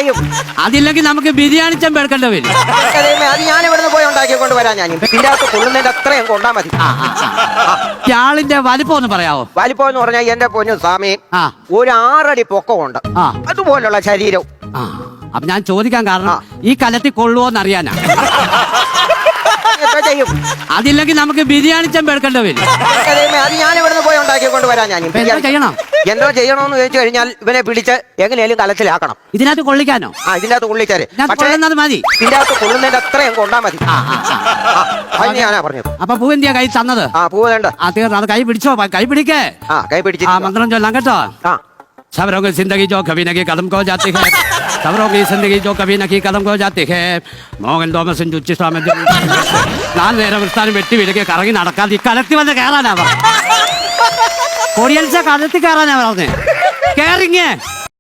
ചെയ്യും? അതില്ലെങ്കിൽ നമുക്ക് ബിരിയാണി ചെമ്പ് എടുക്കേണ്ടി വരും. അത് ഞാൻ ഇവിടുന്ന് പോയി ഉണ്ടാക്കിക്കൊണ്ട് വരാൻ. ഞാൻ ഇതിന്റെ അകത്ത് കൊള്ളുന്നതിന്റെ അത്രയും കൊണ്ടാ മതി. ആളിന്റെ വലിപ്പം ഒന്ന് പറയാവോ? വലിപ്പം എന്ന് പറഞ്ഞാൽ എന്റെ പൊന്നു സ്വാമി, ആ. ഒരു 6 അടി പൊക്കമുണ്ട്. ആ. അതുപോലുള്ള ശരീരവും. അപ്പൊ ഞാൻ ചോദിക്കാൻ കാരണം ഈ കലത്തിൽ കൊള്ളുവോന്ന് അറിയാനാ. എന്താ ചെയ്യും? അതില്ലെങ്കിൽ നമുക്ക് ബിരിയാണി ചെമ്പ് എടുക്കേണ്ടി വരും. അത് ഞാൻ ഇവിടുന്ന് പോയി ഉണ്ടാക്കിക്കൊണ്ട് വരാൻ. ഞാൻ എന്താ ചെയ്യണം? എന്തോ ചെയ്യണമെന്ന് ചോദിച്ചു കഴിഞ്ഞാൽ ഇവനെ പിടിച്ച് എങ്ങനെയാലും കലത്തിലാക്കണം. ഇതിനകത്ത് കൊള്ളിക്കാനോ? ഇതിന്റെ അകത്ത് കൊള്ളിച്ചാല് മതി. ഇതിന്റെ അകത്ത് കൊള്ളുന്നതിന്റെ അത്രയും കൊണ്ടാ മതി. അത് ഞാനാ പറഞ്ഞത്. അപ്പൊ പൂ എന്തിയാ കൈ തന്നത്? പൂ വേണ്ട. തീർന്നു. അത് കൈ പിടിച്ചോ, കൈ പിടിക്കേ. കൈ പിടിച്ച് മന്ത്രം ചൊല്ലാം കേട്ടോ. खबरों की जिंदगी जो कभी न कदम को जाती है, खबरों की जिंदगी जो कभी न कदम को जाती है. മോഹൻ തോമസും ചുച്ചിസ്വാമി 4 നേരം വിസ്ഥാനം വെട്ടി വിലക്ക് കറങ്ങി നടക്കാതെ ഈ കലത്തി വന്ന് കയറാനാ. കൊടിയൽച്ച കലത്തി കയറാനാ പറഞ്ഞേ. കേറിങ്ങേ.